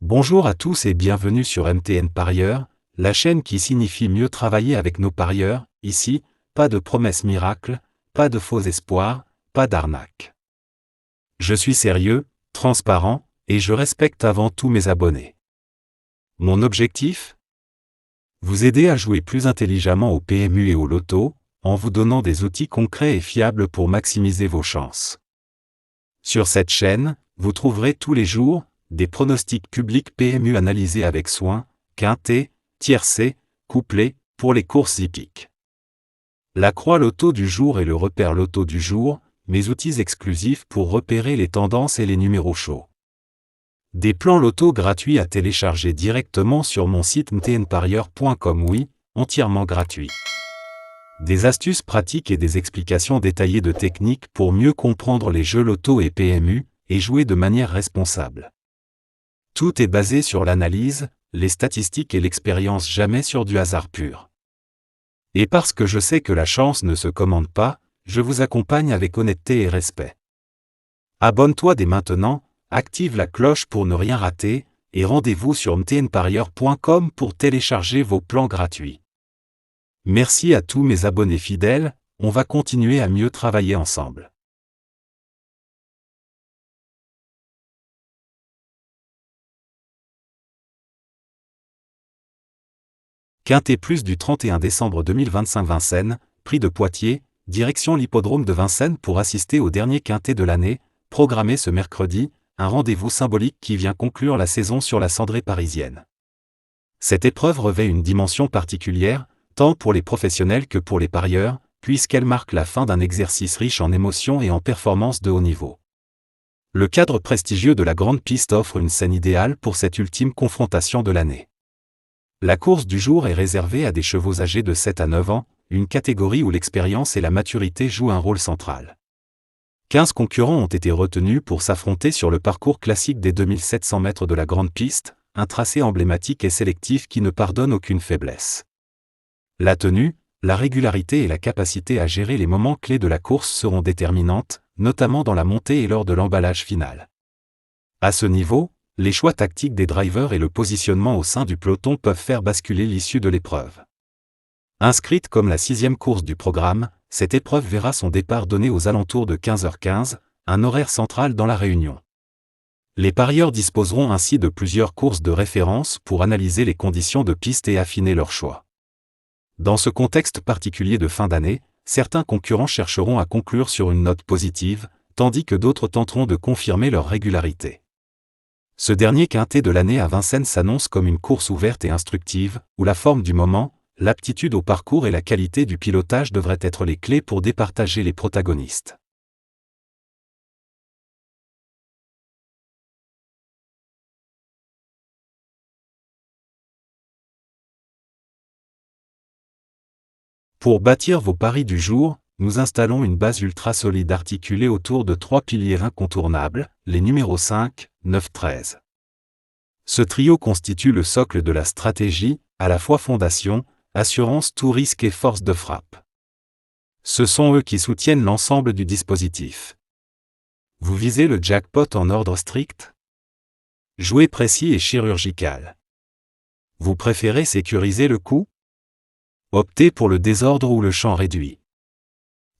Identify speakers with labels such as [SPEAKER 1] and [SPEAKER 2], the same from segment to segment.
[SPEAKER 1] Bonjour à tous et bienvenue sur MTN Parieur, la chaîne qui signifie mieux travailler avec nos parieurs. Ici, pas de promesses miracles, pas de faux espoirs, pas d'arnaque. Je suis sérieux, transparent, et je respecte avant tout mes abonnés. Mon objectif ? Vous aider à jouer plus intelligemment au PMU et au loto, en vous donnant des outils concrets et fiables pour maximiser vos chances. Sur cette chaîne, vous trouverez tous les jours des pronostics publics PMU analysés avec soin, quinté, tiercé, couplé, pour les courses hippiques. La croix loto du jour et le repère loto du jour, mes outils exclusifs pour repérer les tendances et les numéros chauds. Des plans loto gratuits à télécharger directement sur mon site mtnparieur.com, oui, entièrement gratuit. Des astuces pratiques et des explications détaillées de techniques pour mieux comprendre les jeux loto et PMU, et jouer de manière responsable. Tout est basé sur l'analyse, les statistiques et l'expérience, jamais sur du hasard pur. Et parce que je sais que la chance ne se commande pas, je vous accompagne avec honnêteté et respect. Abonne-toi dès maintenant, active la cloche pour ne rien rater, et rendez-vous sur mtnparieur.com pour télécharger vos plans gratuits. Merci à tous mes abonnés fidèles, on va continuer à mieux travailler ensemble. Quintet Plus du 31 décembre 2025 Vincennes, prix de Poitiers, direction l'hippodrome de Vincennes pour assister au dernier quintet de l'année, programmé ce mercredi, un rendez-vous symbolique qui vient conclure la saison sur la cendrée parisienne. Cette épreuve revêt une dimension particulière, tant pour les professionnels que pour les parieurs, puisqu'elle marque la fin d'un exercice riche en émotions et en performances de haut niveau. Le cadre prestigieux de la grande piste offre une scène idéale pour cette ultime confrontation de l'année. La course du jour est réservée à des chevaux âgés de 7 à 9 ans, une catégorie où l'expérience et la maturité jouent un rôle central. 15 concurrents ont été retenus pour s'affronter sur le parcours classique des 2700 mètres de la grande piste, un tracé emblématique et sélectif qui ne pardonne aucune faiblesse. La tenue, la régularité et la capacité à gérer les moments clés de la course seront déterminantes, notamment dans la montée et lors de l'emballage final. À ce niveau, les choix tactiques des drivers et le positionnement au sein du peloton peuvent faire basculer l'issue de l'épreuve. Inscrite comme la 6e course du programme, cette épreuve verra son départ donné aux alentours de 15h15, un horaire central dans la Réunion. Les parieurs disposeront ainsi de plusieurs courses de référence pour analyser les conditions de piste et affiner leur choix. Dans ce contexte particulier de fin d'année, certains concurrents chercheront à conclure sur une note positive, tandis que d'autres tenteront de confirmer leur régularité. Ce dernier quintet de l'année à Vincennes s'annonce comme une course ouverte et instructive, où la forme du moment, l'aptitude au parcours et la qualité du pilotage devraient être les clés pour départager les protagonistes. Pour bâtir vos paris du jour, nous installons une base ultra solide articulée autour de 3 piliers incontournables, les numéros 5, 9, 13. Ce trio constitue le socle de la stratégie, à la fois fondation, assurance tout risque et force de frappe. Ce sont eux qui soutiennent l'ensemble du dispositif. Vous visez le jackpot en ordre strict ? Jouer précis et chirurgical. Vous préférez sécuriser le coup ? Optez pour le désordre ou le champ réduit.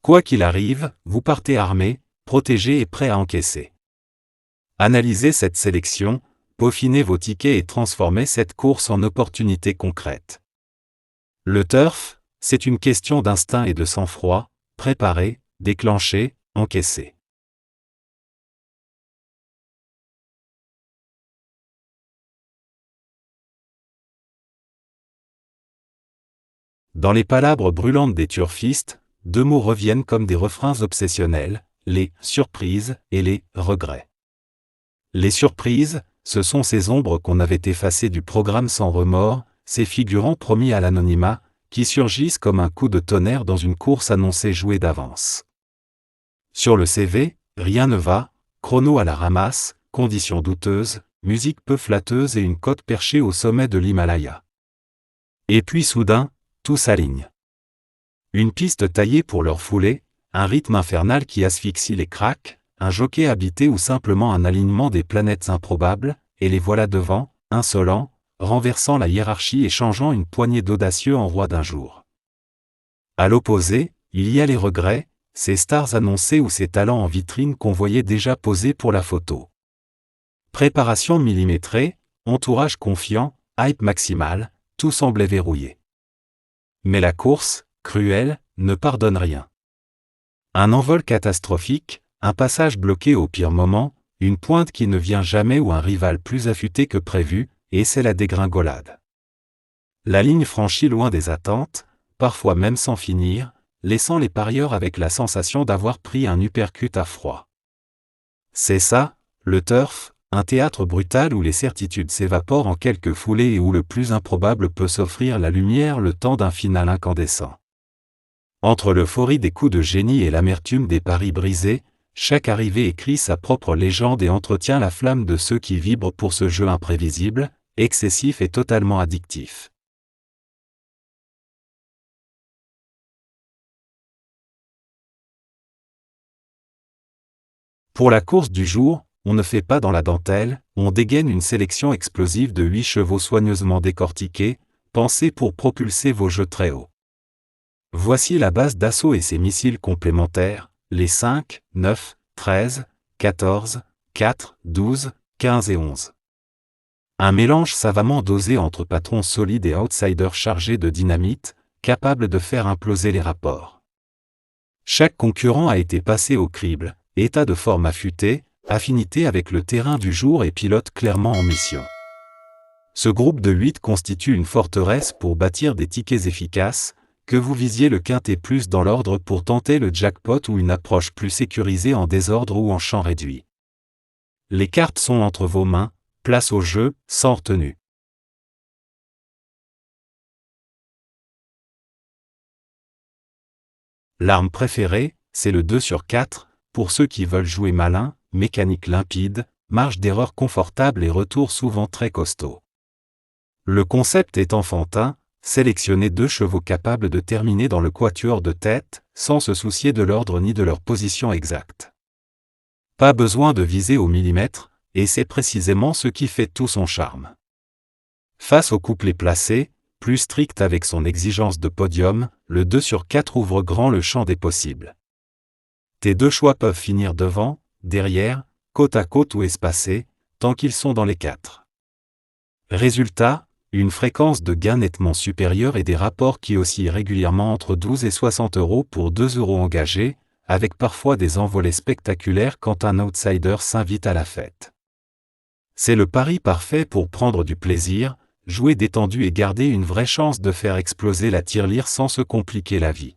[SPEAKER 1] Quoi qu'il arrive, vous partez armé, protégé et prêt à encaisser. Analysez cette sélection, peaufinez vos tickets et transformez cette course en opportunité concrète. Le turf, c'est une question d'instinct et de sang-froid, préparer, déclencher, encaisser. Dans les palabres brûlantes des turfistes, 2 mots reviennent comme des refrains obsessionnels, les « surprises » et les « regrets ». Les surprises, ce sont ces ombres qu'on avait effacées du programme sans remords, ces figurants promis à l'anonymat, qui surgissent comme un coup de tonnerre dans une course annoncée jouée d'avance. Sur le CV, rien ne va, chrono à la ramasse, conditions douteuses, musique peu flatteuse et une cote perchée au sommet de l'Himalaya. Et puis soudain, tout s'aligne. Une piste taillée pour leur foulée, un rythme infernal qui asphyxie les cracks, un jockey habité ou simplement un alignement des planètes improbables, et les voilà devant, insolent, renversant la hiérarchie et changeant une poignée d'audacieux en roi d'un jour. À l'opposé, il y a les regrets, ces stars annoncées ou ces talents en vitrine qu'on voyait déjà posés pour la photo. Préparation millimétrée, entourage confiant, hype maximal, tout semblait verrouillé. Mais la course, cruelle, ne pardonne rien. Un envol catastrophique, un passage bloqué au pire moment, une pointe qui ne vient jamais ou un rival plus affûté que prévu, et c'est la dégringolade. La ligne franchie loin des attentes, parfois même sans finir, laissant les parieurs avec la sensation d'avoir pris un uppercut à froid. C'est ça, le turf, un théâtre brutal où les certitudes s'évaporent en quelques foulées et où le plus improbable peut s'offrir la lumière le temps d'un final incandescent. Entre l'euphorie des coups de génie et l'amertume des paris brisés, chaque arrivée écrit sa propre légende et entretient la flamme de ceux qui vibrent pour ce jeu imprévisible, excessif et totalement addictif. Pour la course du jour, on ne fait pas dans la dentelle, on dégaine une sélection explosive de 8 chevaux soigneusement décortiqués, pensés pour propulser vos jeux très haut. Voici la base d'assaut et ses missiles complémentaires, les 5, 9, 13, 14, 4, 12, 15 et 11. Un mélange savamment dosé entre patrons solides et outsiders chargés de dynamite, capables de faire imploser les rapports. Chaque concurrent a été passé au crible, état de forme affûté, affinité avec le terrain du jour et pilote clairement en mission. Ce groupe de 8 constitue une forteresse pour bâtir des tickets efficaces, que vous visiez le quintet plus dans l'ordre pour tenter le jackpot ou une approche plus sécurisée en désordre ou en champ réduit. Les cartes sont entre vos mains, place au jeu, sans retenue. L'arme préférée, c'est le 2 sur 4, pour ceux qui veulent jouer malin, mécanique limpide, marge d'erreur confortable et retour souvent très costaud. Le concept est enfantin, sélectionner 2 chevaux capables de terminer dans le quatuor de tête, sans se soucier de l'ordre ni de leur position exacte. Pas besoin de viser au millimètre, et c'est précisément ce qui fait tout son charme. Face au couplet placé, plus strict avec son exigence de podium, le 2 sur 4 ouvre grand le champ des possibles. Tes 2 choix peuvent finir devant, derrière, côte à côte ou espacés, tant qu'ils sont dans les 4. Résultat, une fréquence de gain nettement supérieure et des rapports qui oscillent régulièrement entre 12 et 60 € pour 2 € engagés, avec parfois des envolées spectaculaires quand un outsider s'invite à la fête. C'est le pari parfait pour prendre du plaisir, jouer détendu et garder une vraie chance de faire exploser la tirelire sans se compliquer la vie.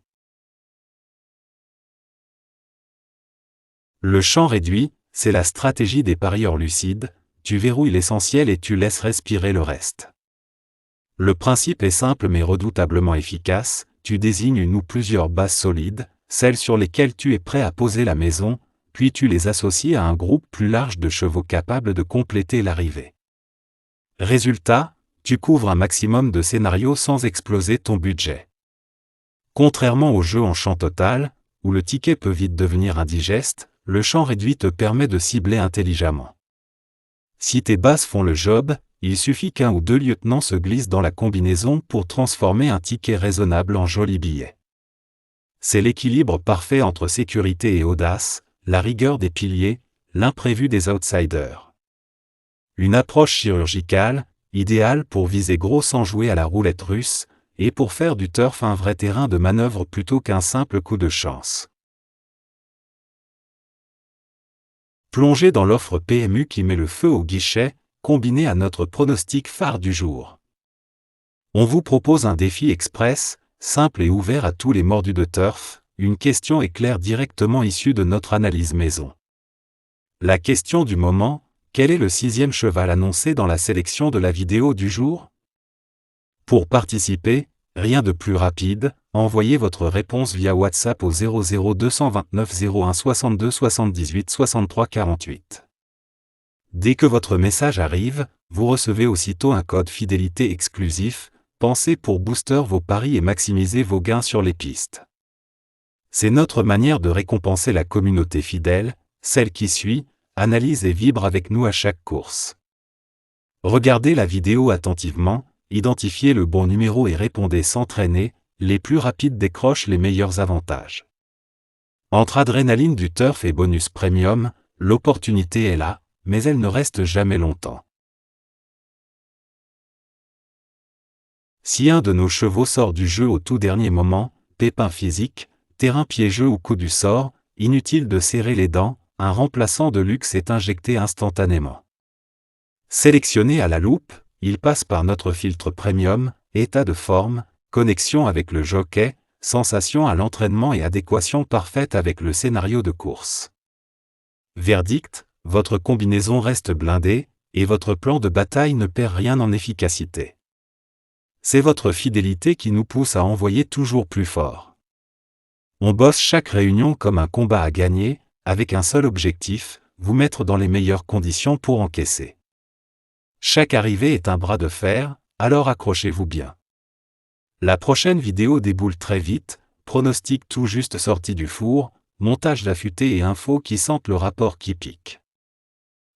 [SPEAKER 1] Le champ réduit, c'est la stratégie des parieurs lucides, tu verrouilles l'essentiel et tu laisses respirer le reste. Le principe est simple mais redoutablement efficace, tu désignes une ou plusieurs bases solides, celles sur lesquelles tu es prêt à poser la maison, puis tu les associes à un groupe plus large de chevaux capables de compléter l'arrivée. Résultat, tu couvres un maximum de scénarios sans exploser ton budget. Contrairement au jeu en champ total, où le ticket peut vite devenir indigeste, le champ réduit te permet de cibler intelligemment. Si tes bases font le job, il suffit qu'un ou 2 lieutenants se glissent dans la combinaison pour transformer un ticket raisonnable en joli billet. C'est l'équilibre parfait entre sécurité et audace, la rigueur des piliers, l'imprévu des outsiders. Une approche chirurgicale, idéale pour viser gros sans jouer à la roulette russe, et pour faire du turf un vrai terrain de manœuvre plutôt qu'un simple coup de chance. Plongez dans l'offre PMU qui met le feu au guichet, combinée à notre pronostic phare du jour. On vous propose un défi express, simple et ouvert à tous les mordus de turf, une question éclair directement issue de notre analyse maison. La question du moment, quel est le 6e cheval annoncé dans la sélection de la vidéo du jour? Pour participer, rien de plus rapide, envoyez votre réponse via WhatsApp au 00229 01 62 78 63 48. Dès que votre message arrive, vous recevez aussitôt un code fidélité exclusif, pensé pour booster vos paris et maximiser vos gains sur les pistes. C'est notre manière de récompenser la communauté fidèle, celle qui suit, analyse et vibre avec nous à chaque course. Regardez la vidéo attentivement, identifiez le bon numéro et répondez sans traîner, les plus rapides décrochent les meilleurs avantages. Entre adrénaline du turf et bonus premium, l'opportunité est là, mais elle ne reste jamais longtemps. Si un de nos chevaux sort du jeu au tout dernier moment, pépin physique, terrain piégeux ou coup du sort, inutile de serrer les dents, un remplaçant de luxe est injecté instantanément. Sélectionné à la loupe, il passe par notre filtre premium, état de forme, connexion avec le jockey, sensation à l'entraînement et adéquation parfaite avec le scénario de course. Verdict, votre combinaison reste blindée, et votre plan de bataille ne perd rien en efficacité. C'est votre fidélité qui nous pousse à envoyer toujours plus fort. On bosse chaque réunion comme un combat à gagner, avec un seul objectif, vous mettre dans les meilleures conditions pour encaisser. Chaque arrivée est un bras de fer, alors accrochez-vous bien. La prochaine vidéo déboule très vite, pronostic tout juste sorti du four, montage affûté et infos qui sentent le rapport qui pique.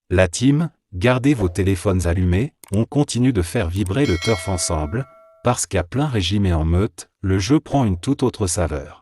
[SPEAKER 1] La team, gardez vos téléphones allumés, on continue de faire vibrer le turf ensemble, parce qu'à plein régime et en meute, le jeu prend une toute autre saveur.